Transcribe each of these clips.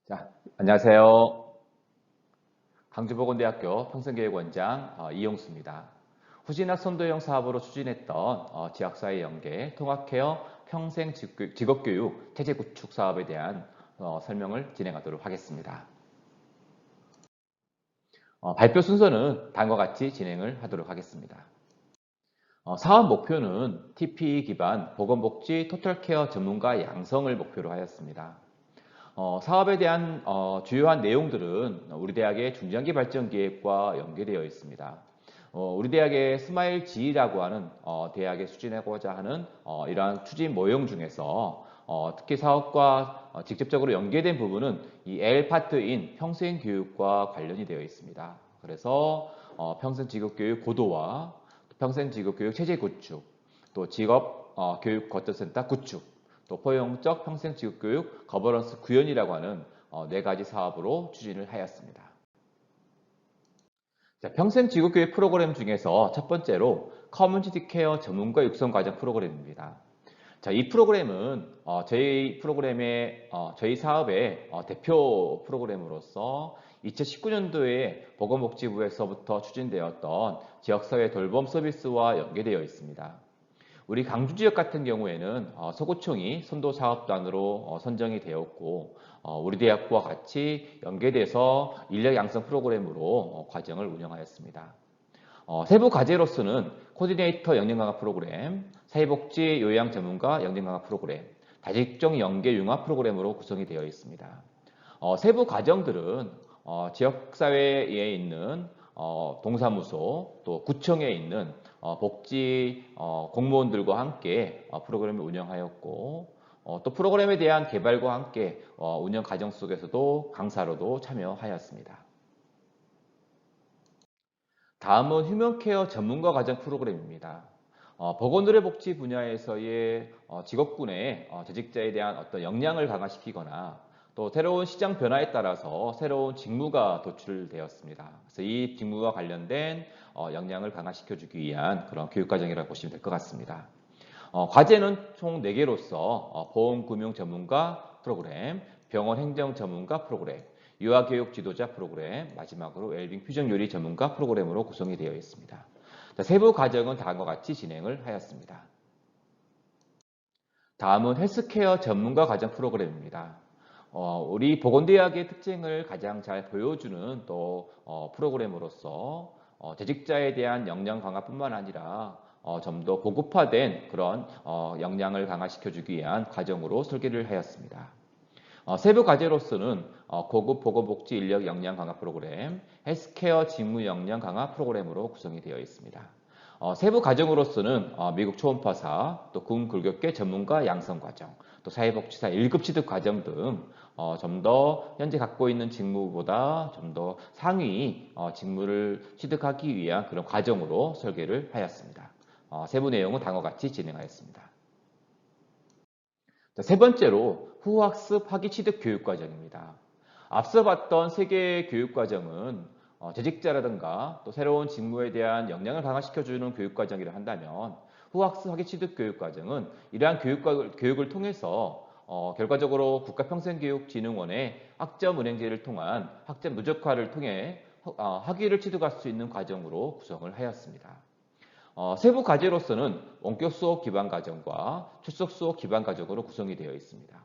자, 안녕하세요. 강주보건대학교 평생교육원장 이용수입니다. 후진학 선도형 사업으로 추진했던 지역사회 연계, 통합케어, 평생 직업교육, 체제 구축 사업에 대한 설명을 진행하도록 하겠습니다. 발표 순서는 다음과 같이 진행을 하도록 하겠습니다. 사업 목표는 TPE 기반 보건복지 토탈케어 전문가 양성을 목표로 하였습니다. 사업에 대한 주요한 내용들은 우리 대학의 중장기 발전 계획과 연계되어 있습니다. 우리 대학의 스마일 G라고 하는 대학에 추진하고자 하는 이러한 추진 모형 중에서 특히 사업과 직접적으로 연계된 부분은 이 L 파트인 평생교육과 관련이 되어 있습니다. 그래서 평생직업교육 고도화, 평생직업교육 체제 구축, 또 직업교육거점센터 구축, 또 포용적 평생직업교육 거버넌스 구현이라고 하는 네 가지 사업으로 추진을 하였습니다. 자, 평생직업교육 프로그램 중에서 첫 번째로 커뮤니티 케어 전문가 육성 과정 프로그램입니다. 자, 이 프로그램은 저희 사업의 대표 프로그램으로서 2019년도에 보건복지부에서부터 추진되었던 지역사회 돌봄 서비스와 연계되어 있습니다. 우리 강주 지역 같은 경우에는 서구청이 선도사업단으로 선정이 되었고 우리 대학과 같이 연계돼서 인력 양성 프로그램으로 과정을 운영하였습니다. 세부 과제로서는 코디네이터 역량 강화 프로그램, 사회복지 요양 전문가 역량 강화 프로그램, 다직종 연계 융합 프로그램으로 구성이 되어 있습니다. 세부 과정들은 지역사회에 있는 동사무소, 또 구청에 있는 복지 공무원들과 함께 프로그램을 운영하였고 또 프로그램에 대한 개발과 함께 운영 과정 속에서도 강사로도 참여하였습니다. 다음은 휴먼케어 전문가 과정 프로그램입니다. 보건의료복지 분야에서의 직업군의 재직자에 대한 어떤 역량을 강화시키거나 또 새로운 시장 변화에 따라서 새로운 직무가 도출되었습니다. 그래서 이 직무와 관련된 역량을 강화시켜주기 위한 그런 교육과정이라고 보시면 될 것 같습니다. 과제는 총 4개로서 보험금융 전문가 프로그램, 병원 행정 전문가 프로그램, 유아교육 지도자 프로그램, 마지막으로 웰빙 퓨전 요리 전문가 프로그램으로 구성이 되어 있습니다. 자, 세부 과정은 다음과 같이 진행을 하였습니다. 다음은 헬스케어 전문가 과정 프로그램입니다. 우리 보건대학의 특징을 가장 잘 보여주는 또 프로그램으로서 재직자에 대한 역량 강화뿐만 아니라 좀 더 고급화된 그런 역량을 강화시켜주기 위한 과정으로 설계를 하였습니다. 세부 과제로서는 고급 보건복지 인력 역량 강화 프로그램, 헬스케어 직무 역량 강화 프로그램으로 구성이 되어 있습니다. 세부 과정으로서는 미국 초음파사, 또 군굴격계 전문가 양성 과정, 또 사회복지사 1급 취득 과정 등 좀 더 현재 갖고 있는 직무보다 좀 더 상위 직무를 취득하기 위한 그런 과정으로 설계를 하였습니다. 세부 내용은 다음과 같이 진행하였습니다. 자, 세 번째로 후학습 학위 취득 교육과정입니다. 앞서 봤던 세 개의 교육과정은 재직자라든가 또 새로운 직무에 대한 역량을 강화시켜주는 교육과정이라 한다면 후학습 학위 취득 교육과정은 이러한 교육을 통해서 결과적으로 국가평생교육진흥원의 학점 은행제를 통한 학점 누적화를 통해 학위를 취득할 수 있는 과정으로 구성을 하였습니다. 세부 과제로서는 원격 수업 기반 과정과 출석 수업 기반 과정으로 구성이 되어 있습니다.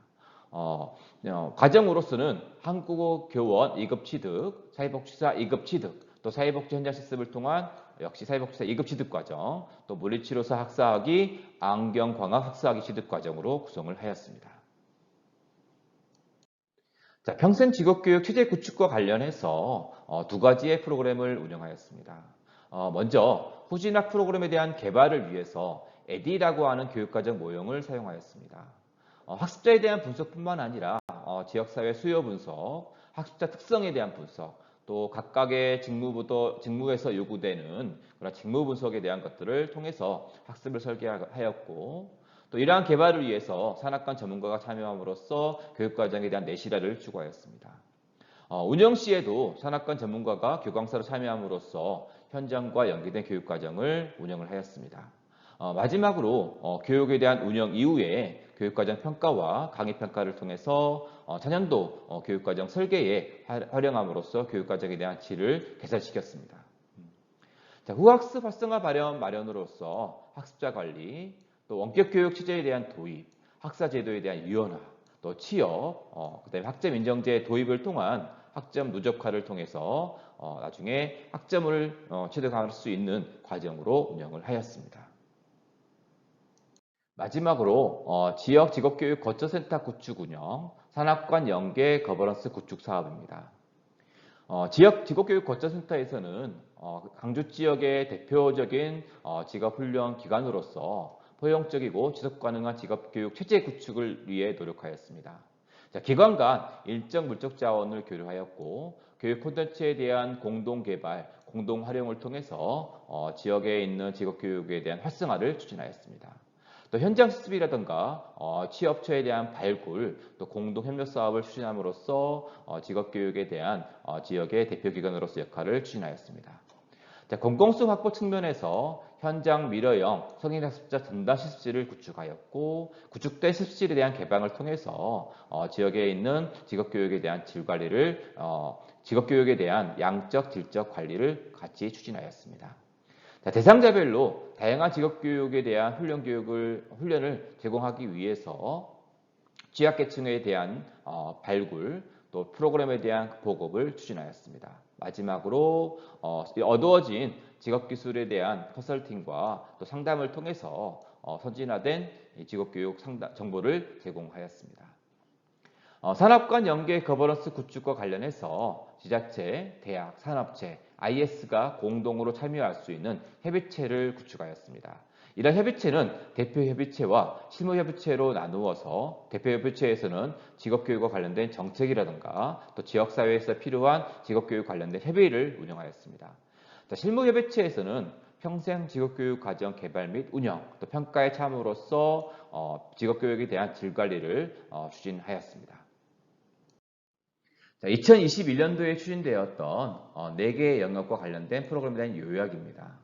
과정으로서는 한국어 교원 2급 취득, 사회복지사 2급 취득, 또 사회복지 현장 실습을 통한 역시 사회복지사 2급 취득 과정, 또 물리치료사 학사학위, 안경광학 학사학위 취득 과정으로 구성을 하였습니다. 자, 평생직업교육 체제 구축과 관련해서 두 가지의 프로그램을 운영하였습니다. 먼저 후진학 프로그램에 대한 개발을 위해서 에디라고 하는 교육과정 모형을 사용하였습니다. 학습자에 대한 분석뿐만 아니라 지역사회 수요 분석, 학습자 특성에 대한 분석, 또 각각의 직무에서 요구되는 그런 직무 분석에 대한 것들을 통해서 학습을 설계하였고 또 이러한 개발을 위해서 산학관 전문가가 참여함으로써 교육과정에 대한 내실화를 추구하였습니다. 운영 시에도 산학관 전문가가 교강사로 참여함으로써 현장과 연계된 교육과정을 운영을 하였습니다. 마지막으로 교육에 대한 운영 이후에 교육과정 평가와 강의 평가를 통해서 차년도 교육과정 설계에 활용함으로써 교육과정에 대한 질을 개선시켰습니다. 자, 후학습 활성화 마련으로서 학습자 관리, 또 원격 교육 체제에 대한 도입, 학사 제도에 대한 유연화, 또 취업, 그다음에 학점 인정제 도입을 통한 학점 누적화를 통해서 나중에 학점을 취득할 수 있는 과정으로 운영을 하였습니다. 마지막으로 지역 직업교육 거처센터 구축 운영, 산학관 연계 거버넌스 구축 사업입니다. 지역 직업교육 거처센터에서는 강주 지역의 대표적인 직업훈련 기관으로서 포용적이고 지속가능한 직업교육 체제 구축을 위해 노력하였습니다. 자, 기관 간 일정 물적 자원을 교류하였고 교육 콘텐츠에 대한 공동 개발, 공동 활용을 통해서 지역에 있는 직업교육에 대한 활성화를 추진하였습니다. 또 현장 실습이라든가 취업처에 대한 발굴, 또 공동 협력 사업을 추진함으로써 직업교육에 대한 지역의 대표기관으로서 역할을 추진하였습니다. 자, 공공성 확보 측면에서 현장 미러형 성인학습자 전담 실습실을 구축하였고 구축된 실습실에 대한 개방을 통해서 지역에 있는 직업교육에 대한 질관리를 직업교육에 대한 양적, 질적 관리를 같이 추진하였습니다. 자, 대상자별로 다양한 직업교육에 대한 훈련을 제공하기 위해서 취약계층에 대한 발굴, 또 프로그램에 대한 보급을 추진하였습니다. 마지막으로 어두워진 직업기술에 대한 컨설팅과 또 상담을 통해서 선진화된 직업교육 정보를 제공하였습니다. 산업관 연계 거버넌스 구축과 관련해서 지자체, 대학, 산업체, IS가 공동으로 참여할 수 있는 협의체를 구축하였습니다. 이런 협의체는 대표협의체와 실무협의체로 나누어서 대표협의체에서는 직업교육과 관련된 정책이라든가 또 지역사회에서 필요한 직업교육 관련된 협의를 운영하였습니다. 실무협의체에서는 평생 직업교육 과정 개발 및 운영, 또 평가에 참으로써 직업교육에 대한 질관리를 추진하였습니다. 자, 2021년도에 추진되었던 4개의 영역과 관련된 프로그램에 대한 요약입니다.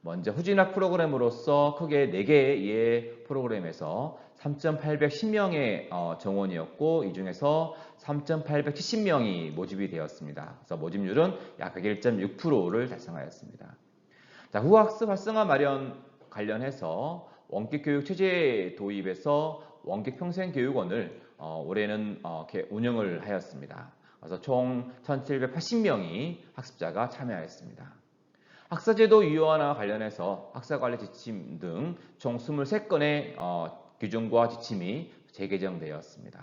먼저 후진학 프로그램으로서 크게 4개의 프로그램에서 3,810명의 정원이었고 이 중에서 3,870명이 모집이 되었습니다. 그래서 모집률은 약 101.6%를 달성하였습니다. 자, 후학습 활성화 마련 관련해서 원격교육 체제 도입에서 원격평생교육원을 올해는 운영을 하였습니다. 그래서 총 1,780명이 학습자가 참여하였습니다. 학사제도 유연화 관련해서 학사관리 지침 등 총 23건의 규정과 지침이 재개정되었습니다.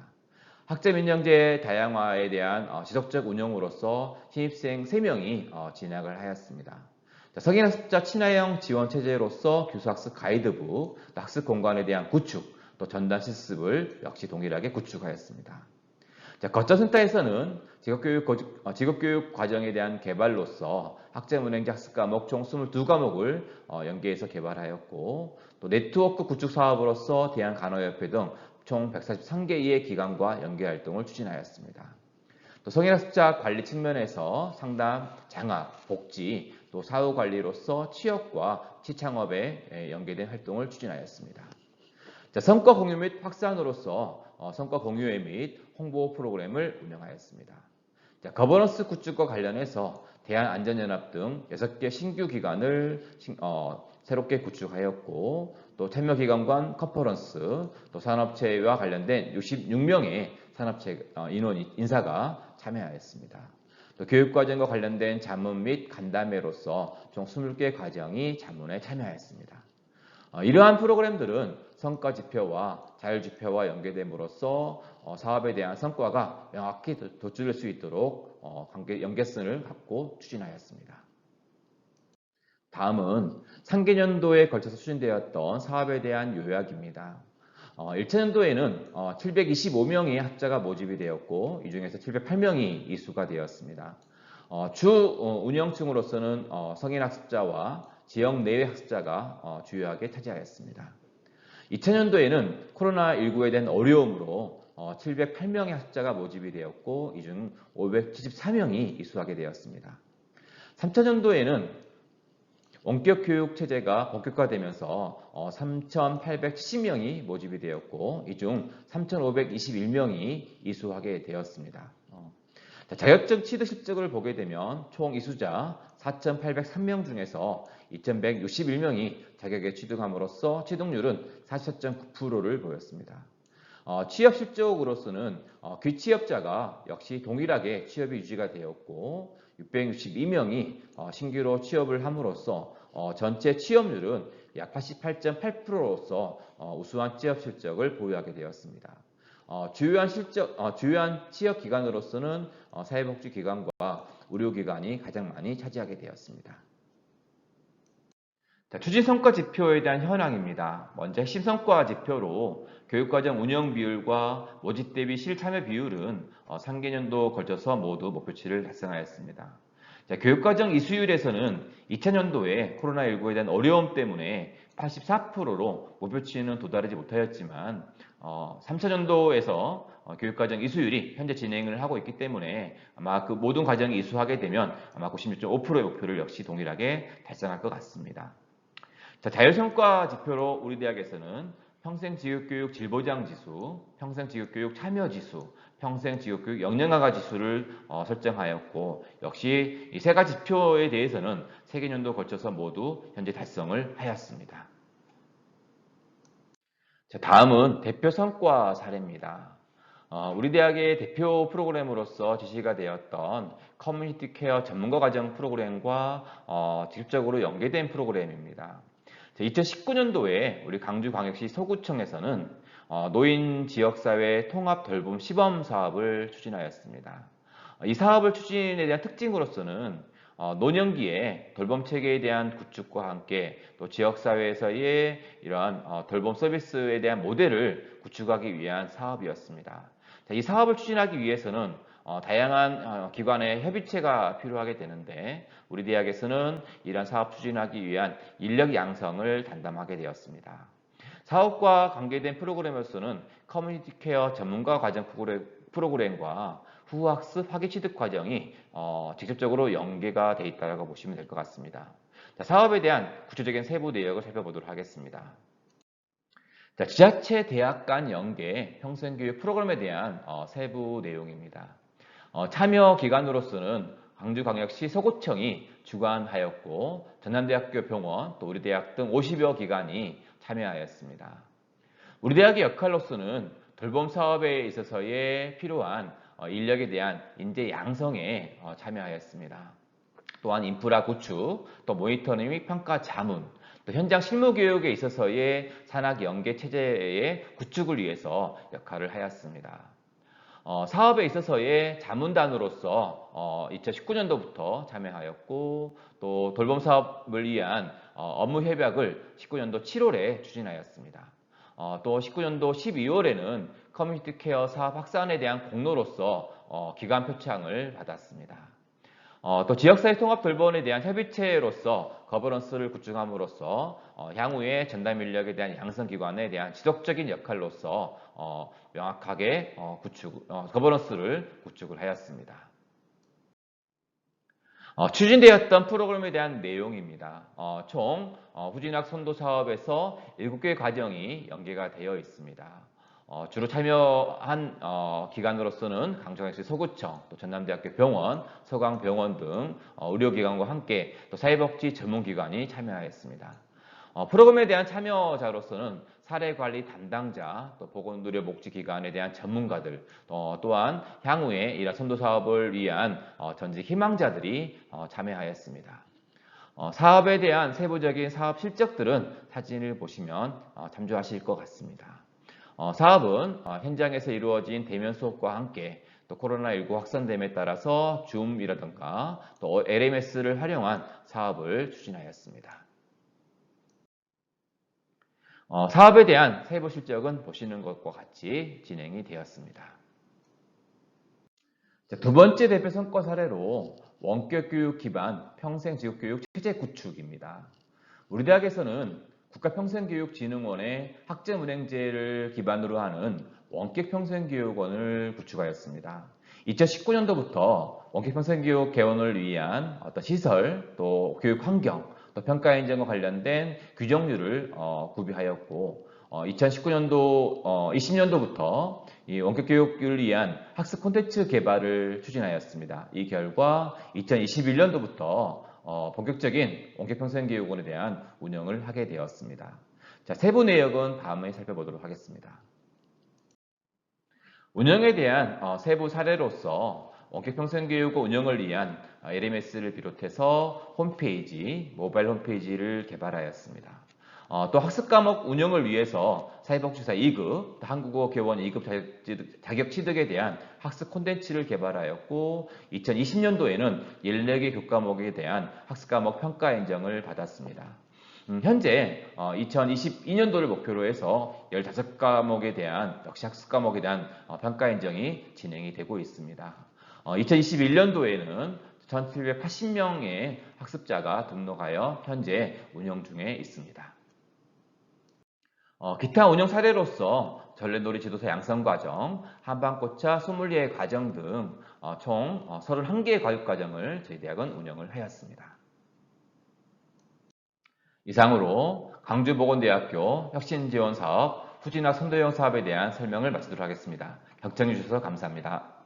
학점인정제 다양화에 대한 지속적 운영으로서 신입생 3명이 진학을 하였습니다. 성인학습자 친화형 지원체제로서 교수학습 가이드북, 학습 공간에 대한 구축, 또 전담 실습을 역시 동일하게 구축하였습니다. 자, 거처센터에서는 직업교육 과정에 대한 개발로서 학점은행제 학습 과목 총 22과목을 연계해서 개발하였고 또 네트워크 구축 사업으로서 대한간호협회 등 총 143개의 기관과 연계 활동을 추진하였습니다. 또 성인학습자 관리 측면에서 상담, 장학, 복지, 또 사후관리로서 취업과 시창업에 연계된 활동을 추진하였습니다. 자, 성과 공유 및 확산으로서 성과 공유회 및 홍보 프로그램을 운영하였습니다. 자, 거버넌스 구축과 관련해서 대한안전연합 등 6개 신규 기관을 새롭게 구축하였고 또 참여기관 간 컨퍼런스, 또 산업체와 관련된 66명의 산업체 인사가 참여하였습니다. 또 교육과정과 관련된 자문 및 간담회로서 총 20개 과정이 자문에 참여하였습니다. 이러한 프로그램들은 성과지표와 자율지표와 연계됨으로써 사업에 대한 성과가 명확히 도출될 수 있도록 연계성을 갖고 추진하였습니다. 다음은 3개년도에 걸쳐서 추진되었던 사업에 대한 요약입니다. 1차년도에는 725명의 학자가 모집이 되었고 이 중에서 708명이 이수가 되었습니다. 주 운영층으로서는 성인학습자와 지역 내외 학습자가 주요하게 차지하였습니다. 2000년도에는 코로나19에 대한 어려움으로 708명의 학습자가 모집이 되었고 이 중 574명이 이수하게 되었습니다. 3000년도에는 원격 교육 체제가 본격화되면서 3,870명이 모집이 되었고 이 중 3,521명이 이수하게 되었습니다. 자격증 취득 실적을 보게 되면 총 이수자 4,803명 중에서 2,161명이 자격에 취득함으로써 취득률은 44.9%를 보였습니다. 취업 실적으로서는 귀취업자가 역시 동일하게 취업이 유지가 되었고 662명이 신규로 취업을 함으로써 전체 취업률은 약 88.8%로서 우수한 취업 실적을 보유하게 되었습니다. 주요한 취업 기관으로서는 사회복지기관과 의료기관이 가장 많이 차지하게 되었습니다. 추진 성과 지표에 대한 현황입니다. 먼저 핵심 성과 지표로 교육과정 운영 비율과 모집 대비 실참여 비율은 3개년도 걸쳐서 모두 목표치를 달성하였습니다. 교육과정 이수율에서는 2000년도에 코로나19에 대한 어려움 때문에 84%로 목표치는 도달하지 못하였지만 3000년도에서 교육과정 이수율이 현재 진행을 하고 있기 때문에 아마 그 모든 과정이 이수하게 되면 아마 96.5%의 목표를 역시 동일하게 달성할 것 같습니다. 자율성과 지표로 우리 대학에서는 평생지역교육 질보장 지수, 평생지역교육 참여 지수, 평생지역교육 역량 강화 지수를 설정하였고 역시 이 세 가지 지표에 대해서는 3개년도 걸쳐서 모두 현재 달성을 하였습니다. 다음은 대표 성과 사례입니다. 우리 대학의 대표 프로그램으로서 지시가 되었던 커뮤니티 케어 전문가 과정 프로그램과 직접적으로 연계된 프로그램입니다. 2019년도에 우리 강주광역시 서구청에서는 노인 지역사회 통합 돌봄 시범 사업을 추진하였습니다. 이 사업을 추진에 대한 특징으로서는 노년기에 돌봄 체계에 대한 구축과 함께 또 지역사회에서의 이러한 돌봄 서비스에 대한 모델을 구축하기 위한 사업이었습니다. 이 사업을 추진하기 위해서는 다양한 기관의 협의체가 필요하게 되는데 우리 대학에서는 이러한 사업 추진하기 위한 인력 양성을 담당하게 되었습니다. 사업과 관계된 프로그램에서는 커뮤니티 케어 전문가 과정 프로그램과 후학습 학위 취득 과정이 직접적으로 연계가 되어 있다고 보시면 될 것 같습니다. 사업에 대한 구체적인 세부 내역을 살펴보도록 하겠습니다. 지자체 대학 간 연계 평생교육 프로그램에 대한 세부 내용입니다. 참여 기관으로서는 광주광역시 서구청이 주관하였고 전남대학교 병원, 또 우리 대학 등 50여 기관이 참여하였습니다. 우리 대학의 역할로서는 돌봄 사업에 있어서의 필요한 인력에 대한 인재 양성에 참여하였습니다. 또한 인프라 구축, 또 모니터링 및 평가 자문, 또 현장 실무 교육에 있어서의 산학 연계 체제의 구축을 위해서 역할을 하였습니다. 사업에 있어서의 자문단으로서 2019년도부터 참여하였고 또 돌봄 사업을 위한 업무 협약을 19년도 7월에 추진하였습니다. 또 19년도 12월에는 커뮤니티 케어 사업 확산에 대한 공로로서 기관 표창을 받았습니다. 또 지역사회 통합 돌봄에 대한 협의체로서 거버넌스를 구축함으로써 향후에 전담 인력에 대한 양성기관에 대한 지속적인 역할로서 명확하게 거버넌스를 구축을 하였습니다. 추진되었던 프로그램에 대한 내용입니다. 총 후진학 선도 사업에서 7개의 과정이 연계가 되어 있습니다. 주로 참여한 기관으로서는 강주광역시 서구청, 또 전남대학교 병원, 서강병원 등 의료기관과 함께 또 사회복지 전문기관이 참여하였습니다. 프로그램에 대한 참여자로서는 사례관리 담당자, 또 보건의료복지기관에 대한 전문가들, 또한 향후에 이러한 선도사업을 위한 전직 희망자들이 참여하였습니다. 사업에 대한 세부적인 사업 실적들은 사진을 보시면 참조하실 것 같습니다. 사업은 현장에서 이루어진 대면 수업과 함께 또 코로나19 확산됨에 따라서 줌이라든가 또 LMS를 활용한 사업을 추진하였습니다. 사업에 대한 세부 실적은 보시는 것과 같이 진행이 되었습니다. 두 번째 대표 성과 사례로 원격 교육 기반 평생지역교육 체제 구축입니다. 우리 대학에서는 국가평생교육진흥원의 학점은행제를 기반으로 하는 원격평생교육원을 구축하였습니다. 2019년도부터 원격평생교육 개원을 위한 어떤 시설, 또 교육 환경, 또 평가 인증과 관련된 규정률을 구비하였고 2019년도, 20년도부터 이 원격 교육을 위한 학습 콘텐츠 개발을 추진하였습니다. 이 결과 2021년도부터 본격적인 원격 평생교육원에 대한 운영을 하게 되었습니다. 자, 세부 내역은 다음에 살펴보도록 하겠습니다. 운영에 대한 세부 사례로서 원격 평생교육원 운영을 위한 LMS를 비롯해서 홈페이지, 모바일 홈페이지를 개발하였습니다. 또 학습 과목 운영을 위해서 사회복지사 2급, 한국어 교원 2급 자격 취득에 대한 학습 콘텐츠를 개발하였고 2020년도에는 14개 교과목에 대한 학습 과목 평가 인정을 받았습니다. 현재 2022년도를 목표로 해서 15과목에 대한 역시 학습 과목에 대한 평가 인정이 진행이 되고 있습니다. 2021년도에는 1780명의 학습자가 등록하여 현재 운영 중에 있습니다. 기타 운영 사례로서 전래놀이 지도사 양성과정, 한방꽃차 소믈리에 과정 등 총 31개의 과육과정을 저희 대학은 운영을 하였습니다. 이상으로 광주보건대학교 혁신지원사업, 후진학 선도형 사업에 대한 설명을 마치도록 하겠습니다. 경청해 주셔서 감사합니다.